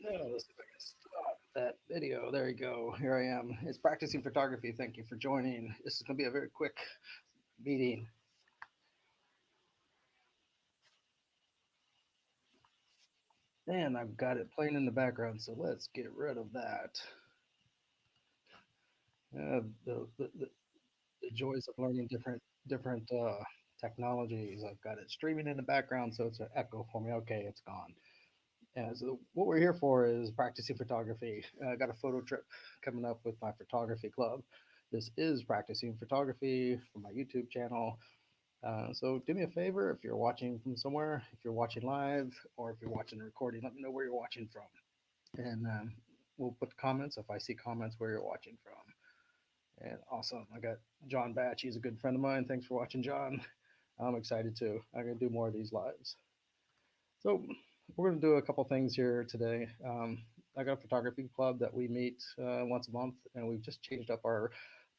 Now, let's see if I can stop that video. There you go. Here I am. It's practicing photography. Thank you for joining. This is going to be a very quick meeting. And I've got it playing in the background, so let's get rid of that. The joys of learning different technologies. I've got it streaming in the background, so it's an echo for me. Okay, it's gone. And so what we're here for is practicing photography. I got a photo trip coming up with my photography club. This is practicing photography for my YouTube channel. So do me a favor if you're watching from somewhere, if you're watching live, or if you're watching a recording, let me know where you're watching from. And we'll put comments if I see comments where you're watching from. And awesome. I got John Batch. He's a good friend of mine. Thanks for watching, John. I'm excited too. I'm going to do more of these lives. So we're going to do a couple things here today. I got a photography club that we meet once a month, and we've just changed up our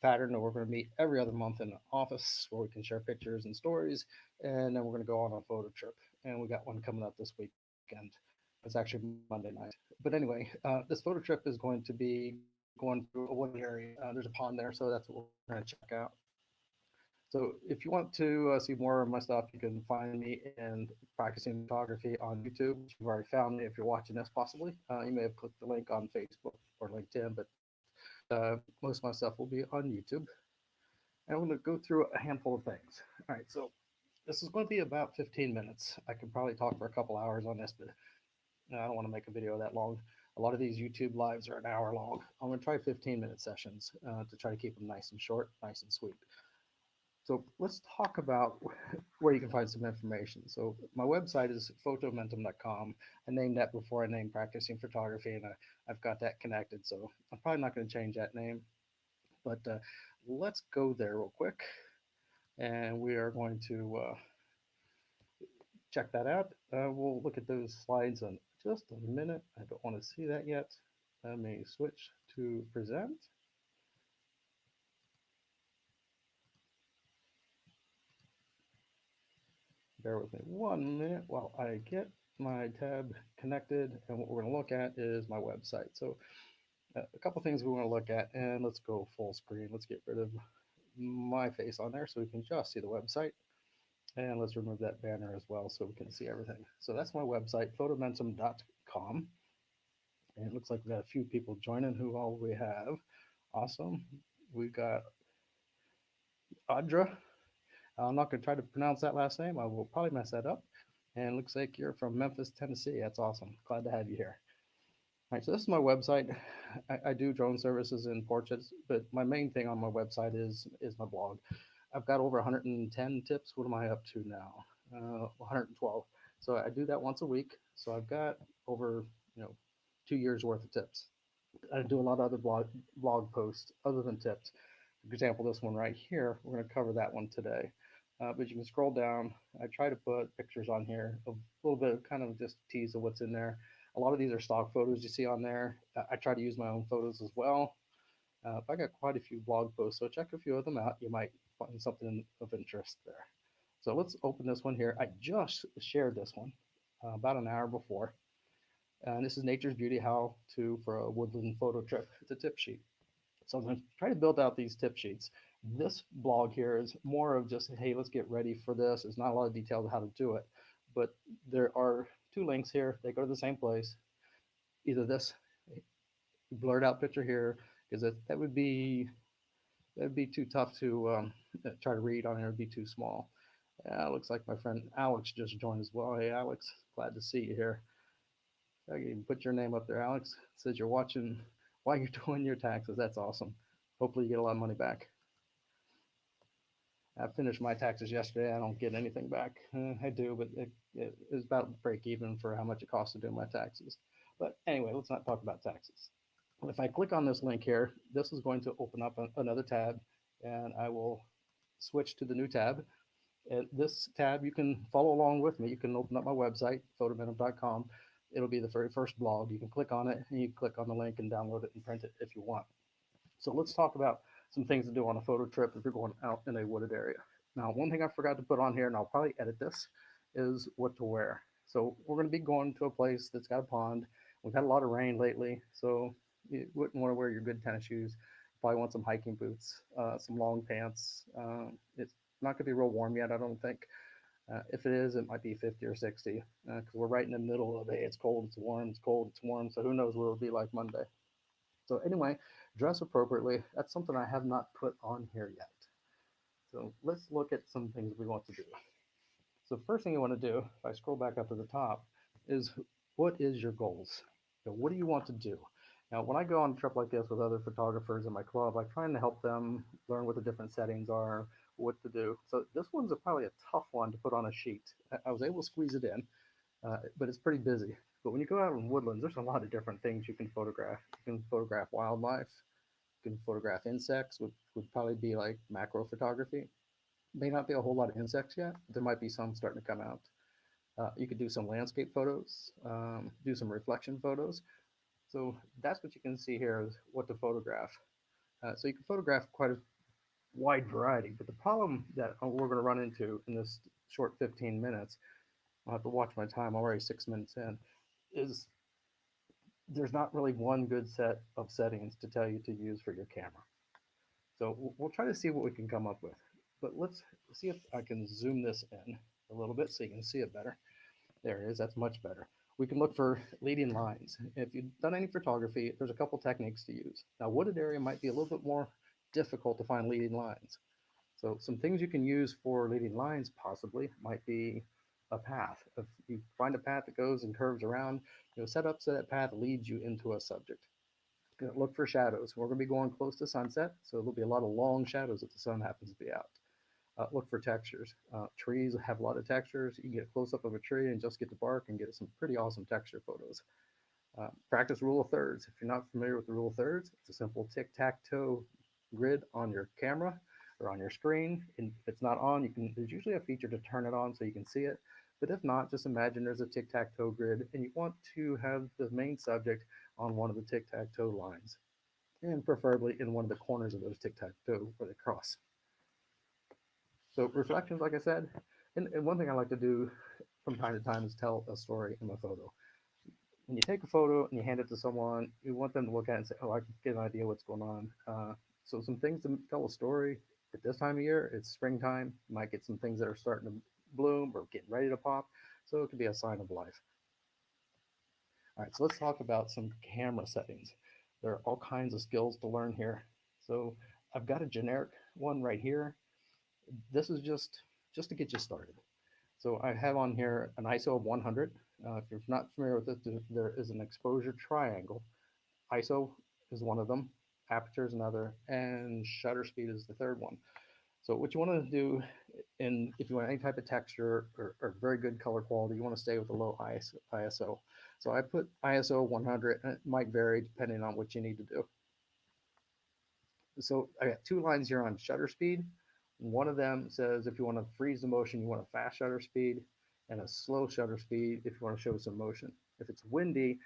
pattern. And we're going to meet every other month in the office where we can share pictures and stories, and then we're going to go on a photo trip. And we got one coming up this weekend. It's actually Monday night. But anyway, this photo trip is going to be going through a wooded area. There's a pond there, so that's what we're going to check out. So if you want to see more of my stuff, you can find me in practicing photography on YouTube, which you've already found me if you're watching this possibly. You may have clicked the link on Facebook or LinkedIn, but most of my stuff will be on YouTube. And I'm going to go through a handful of things. All right, so this is going to be about 15 minutes. I could probably talk for a couple hours on this, but I don't want to make a video that long. A lot of these YouTube lives are an hour long. I'm going to try 15-minute sessions to try to keep them nice and short, nice and sweet. So let's talk about where you can find some information. So my website is photomentum.com. I named that before I named practicing photography, and I've got that connected. So I'm probably not going to change that name, but let's go there real quick, and we are going to check that out. We'll look at those slides in just a minute. I don't want to see that yet. Let me switch to present. Bear with me 1 minute while I get my tab connected, and what we're going to look at is my website. So a couple things we want to look at, and let's go full screen. Let's get rid of my face on there so we can just see the website, and let's remove that banner as well so we can see everything. So that's my website, photomentum.com, and it looks like we got a few people joining. Who all we have? Awesome. We got Audra. I'm not going to try to pronounce that last name. I will probably mess that up. And it looks like you're from Memphis, Tennessee. That's awesome. Glad to have you here. All right, so this is my website. I do drone services and portraits, but my main thing on my website is my blog. I've got over 110 tips. What am I up to now? 112. So I do that once a week. So I've got over 2 years worth of tips. I do a lot of other blog posts other than tips. For example, this one right here, we're going to cover that one today. But you can scroll down. I try to put pictures on here, a little bit of kind of just tease of what's in there. A lot of these are stock photos you see on there. I try to use my own photos as well. I got quite a few blog posts, so check a few of them out. You might find something of interest there. So let's open this one here. I just shared this one about an hour before. And this is Nature's Beauty, how to for a woodland photo trip. It's a tip sheet. So I'm going to try to build out these tip sheets. This blog here is more of just, hey, let's get ready for this. There's not a lot of details on how to do it, but there are two links here. They go to the same place. Either this blurred out picture here, because that'd be too tough to try to read on here. It'd be too small. Looks like my friend Alex just joined as well. Hey, Alex, glad to see you here. I can put your name up there, Alex. It says you're watching while you're doing your taxes. That's awesome. Hopefully you get a lot of money back. I finished my taxes yesterday. I don't get anything back. I do, but it was about break even for how much it costs to do my taxes. But anyway, let's not talk about taxes. If I click on this link here, this is going to open up another tab, and I will switch to the new tab. This tab, you can follow along with me. You can open up my website, photomentum.com. It'll be the very first blog. You can click on it, and you can click on the link and download it and print it if you want. So let's talk about some things to do on a photo trip if you're going out in a wooded area. Now, one thing I forgot to put on here, and I'll probably edit this, is what to wear. So we're going to be going to a place that's got a pond. We've had a lot of rain lately, so you wouldn't want to wear your good tennis shoes. You probably want some hiking boots, some long pants. It's not going to be real warm yet, I don't think. If it is, it might be 50 or 60 because we're right in the middle of it. It's cold, it's warm, it's cold, it's warm. So who knows what it'll be like Monday. So anyway, dress appropriately. That's something I have not put on here yet. So let's look at some things we want to do. So first thing you want to do, if I scroll back up to the top, is what is your goals? What do you want to do? Now, when I go on a trip like this with other photographers in my club, I'm trying to help them learn what the different settings are, what to do. So this one's probably a tough one to put on a sheet. I was able to squeeze it in, but it's pretty busy. But when you go out in woodlands, there's a lot of different things you can photograph. You can photograph wildlife, you can photograph insects, which would probably be like macro photography. May not be a whole lot of insects yet. There might be some starting to come out. You could do some landscape photos, do some reflection photos. So that's what you can see here is what to photograph. So you can photograph quite a wide variety, but the problem that we're going to run into in this short 15 minutes, I'll have to watch my time, I'm already 6 minutes in, is there's not really one good set of settings to tell you to use for your camera. So we'll try to see what we can come up with. But let's see if I can zoom this in a little bit so you can see it better. There it is. That's much better. We can look for leading lines. If you've done any photography, there's a couple techniques to use. Now, wooded area might be a little bit more difficult to find leading lines. So some things you can use for leading lines possibly might be a path. If you find a path that goes and curves around, set up so that path leads you into a subject. Look for shadows. We're going to be going close to sunset, so there'll be a lot of long shadows if the sun happens to be out. Look for textures. Trees have a lot of textures. You can get a close up of a tree and just get the bark and get some pretty awesome texture photos. Practice rule of thirds. If you're not familiar with the rule of thirds, it's a simple tic-tac-toe grid on your camera or on your screen. And if it's not on, there's usually a feature to turn it on so you can see it. But if not, just imagine there's a tic-tac-toe grid and you want to have the main subject on one of the tic-tac-toe lines, and preferably in one of the corners of those tic-tac-toe where they cross. So reflections, like I said, and one thing I like to do from time to time is tell a story in my photo. When you take a photo and you hand it to someone, you want them to look at it and say, "Oh, I can get an idea what's going on." So some things to tell a story at this time of year. It's springtime. You might get some things that are starting to bloom or getting ready to pop. So it could be a sign of life. All right, so let's talk about some camera settings. There are all kinds of skills to learn here. So I've got a generic one right here. This is just to get you started. So I have on here an ISO of 100. If you're not familiar with it, there is an exposure triangle. ISO is one of them, aperture is another, and shutter speed is the third one. So what you want to do, if you want any type of texture or very good color quality, you want to stay with a low ISO. So I put ISO 100, and it might vary depending on what you need to do. So I got two lines here on shutter speed. One of them says if you want to freeze the motion, you want a fast shutter speed, and a slow shutter speed if you want to show some motion. If it's windy,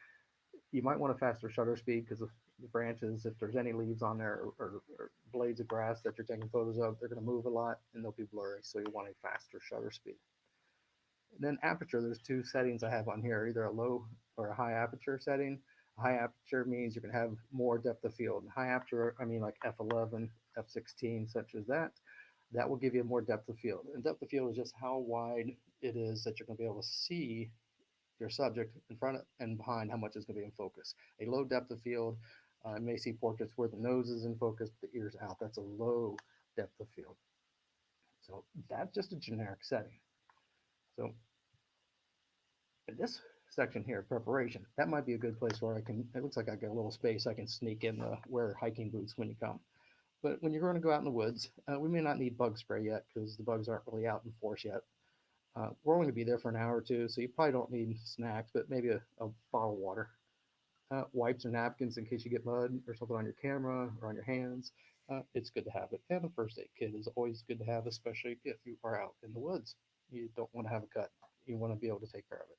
you might want a faster shutter speed because of the branches. If there's any leaves on there or blades of grass that you're taking photos of, they're going to move a lot and they'll be blurry. So you want a faster shutter speed. And then aperture, there's two settings I have on here, either a low or a high aperture setting. A high aperture means you can have more depth of field. High aperture, I mean like f11, f16, such as that. That will give you more depth of field. And depth of field is just how wide it is that you're going to be able to see your subject in front and behind, how much is going to be in focus. A low depth of field, you may see portraits where the nose is in focus, but the ear's out. That's a low depth of field. So that's just a generic setting. So in this section here, preparation, that might be a good place where it looks like I got a little space I can sneak in the wear hiking boots when you come. But when you're going to go out in the woods, we may not need bug spray yet because the bugs aren't really out in force yet. We're only going to be there for an hour or two, so you probably don't need snacks, but maybe a bottle of water. Wipes or napkins in case you get mud or something on your camera or on your hands. It's good to have it. And a first aid kit is always good to have, especially if you are out in the woods. You don't want to have a cut. You want to be able to take care of it.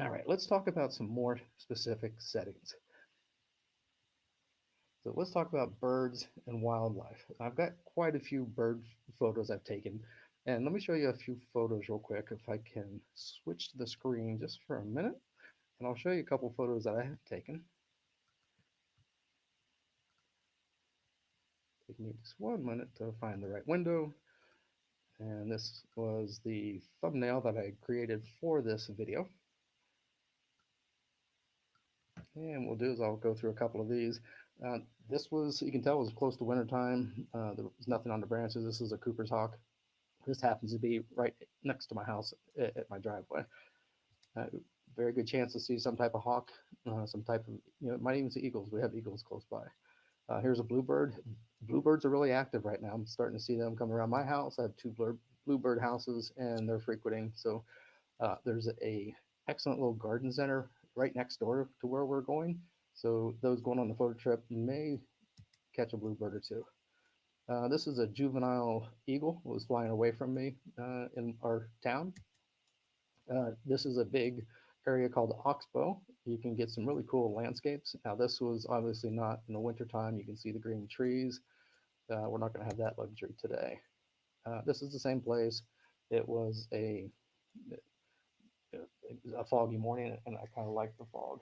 All right, let's talk about some more specific settings. So let's talk about birds and wildlife. I've got quite a few bird photos I've taken, and let me show you a few photos real quick if I can switch to the screen just for a minute. And I'll show you a couple photos that I have taken. Take me just 1 minute to find the right window. And this was the thumbnail that I created for this video. And what we'll do is I'll go through a couple of these. This was, you can tell, was close to winter time. There was nothing on the branches. This is a Cooper's hawk. This happens to be right next to my house at my driveway. Uh, Very good chance to see some type of hawk, some type of, might even see eagles. We have eagles close by. Here's a bluebird. Bluebirds are really active right now. I'm starting to see them come around my house. I have two bluebird houses, and they're frequenting. So there's a excellent little garden center right next door to where we're going. So those going on the photo trip may catch a bluebird or two. This is a juvenile eagle. It was flying away from me in our town. This is a big area called Oxbow. You can get some really cool landscapes. Now, this was obviously not in the wintertime. You can see the green trees. We're not going to have that luxury today. This is the same place. It was a foggy morning, and I kind of like the fog.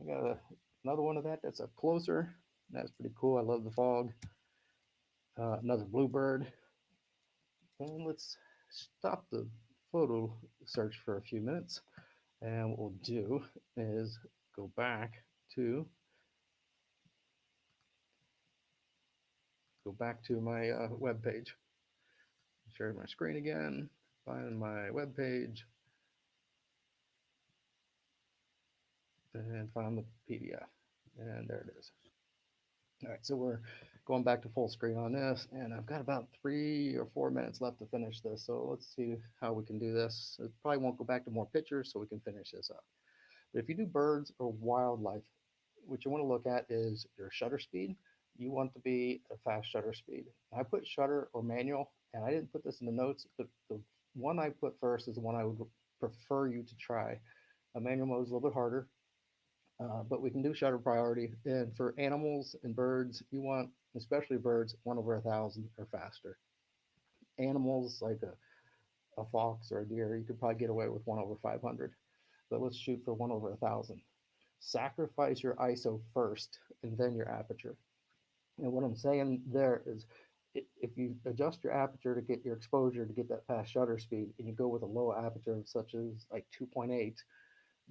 I got another one of that. That's up closer. That's pretty cool. I love the fog. Another bluebird. And let's stop the photo search for a few minutes. And what we'll do is go to my web page. Share my screen again. Find my web page and find the PDF. And there it is. All right, so we're going back to full screen on this, and I've got about 3 or 4 minutes left to finish this. So let's see how we can do this. It probably won't go back to more pictures, so we can finish this up. But if you do birds or wildlife, what you want to look at is your shutter speed. You want to be a fast shutter speed. I put shutter or manual, and I didn't put this in the notes, but the one I put first is the one I would prefer you to try. A manual mode is a little bit harder, but we can do shutter priority. And for animals and birds, you want, especially birds, 1/1000 or faster. Animals like a fox or a deer, you could probably get away with 1/500, but let's shoot for 1/1000. Sacrifice your ISO first and then your aperture. And what I'm saying there is if you adjust your aperture to get your exposure to get that fast shutter speed and you go with a low aperture such as like 2.8,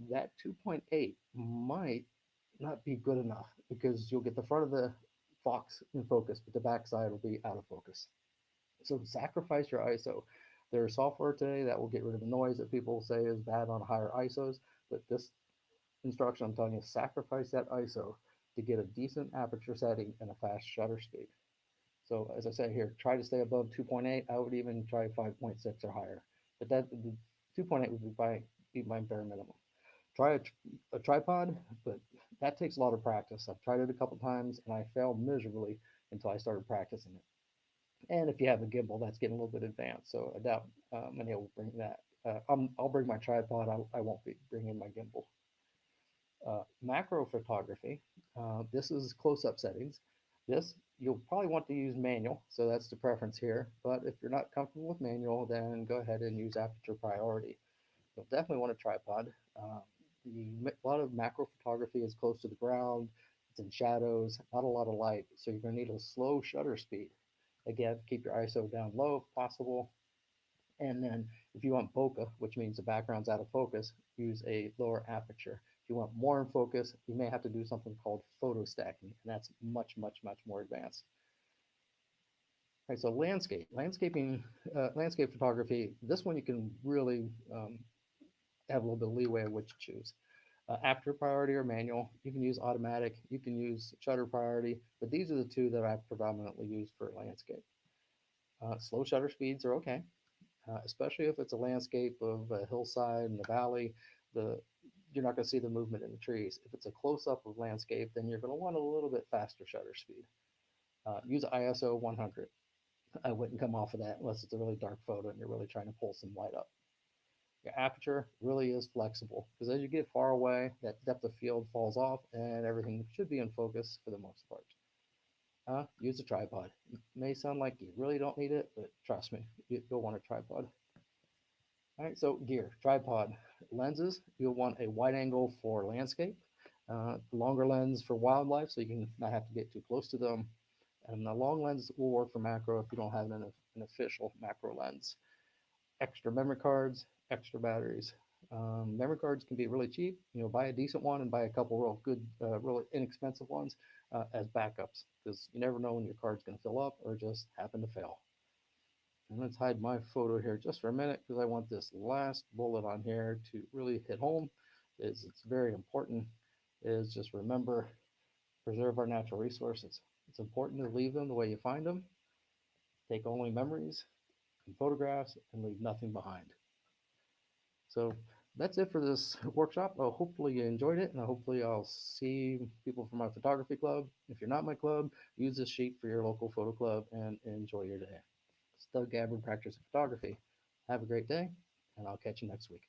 that 2.8 might not be good enough because you'll get the front of the fox in focus, but the backside will be out of focus. So sacrifice your ISO. There's software today that will get rid of the noise that people say is bad on higher ISOs, but this instruction I'm telling you, sacrifice that ISO to get a decent aperture setting and a fast shutter speed. So as I say here, try to stay above 2.8. I would even try 5.6 or higher, but that 2.8 would be my bare minimum. Try a tripod, but that takes a lot of practice. I've tried it a couple times and I failed miserably until I started practicing it. And if you have a gimbal, that's getting a little bit advanced. So I doubt many will bring that. I'll bring my tripod. I won't be bringing my gimbal. Macro photography. This is close-up settings. This you'll probably want to use manual, so that's the preference here. But if you're not comfortable with manual, then go ahead and use aperture priority. You'll definitely want a tripod. A lot of macro photography is close to the ground. It's in shadows, not a lot of light, so you're going to need a slow shutter speed. Again, keep your ISO down low if possible. And then if you want bokeh, which means the background's out of focus, use a lower aperture. If you want more in focus, you may have to do something called photo stacking, and that's much, much, much more advanced. All right, so landscape photography. This one you can really have a little bit of leeway of which to choose. Aperture priority or manual. You can use automatic. You can use shutter priority, but these are the two that I've predominantly used for landscape. Slow shutter speeds are okay. Especially if it's a landscape of a hillside and a valley, the you're not going to see the movement in the trees. If it's a close-up of landscape, then you're going to want a little bit faster shutter speed. Use ISO 100. I wouldn't come off of that unless it's a really dark photo and you're really trying to pull some light up. Your aperture really is flexible because as you get far away, that depth of field falls off and everything should be in focus for the most part. Use a tripod. It may sound like you really don't need it, but trust me, you'll want a tripod. All right, so gear, tripod, lenses. You'll want a wide angle for landscape, longer lens for wildlife, so you can not have to get too close to them. And the long lens will work for macro if you don't have an official macro lens. Extra memory cards, extra batteries. Memory cards can be really cheap. Buy a decent one and buy a couple real good, really inexpensive ones as backups because you never know when your card's going to fill up or just happen to fail. And let's hide my photo here just for a minute because I want this last bullet on here to really hit home. It's very important. Is just remember preserve our natural resources. It's important to leave them the way you find them. Take only memories and photographs and leave nothing behind. So that's it for this workshop. Hopefully you enjoyed it, and hopefully I'll see people from my photography club. If you're not my club, use this sheet for your local photo club and enjoy your day. It's Doug Gabbard, Practice Photography. Have a great day, and I'll catch you next week.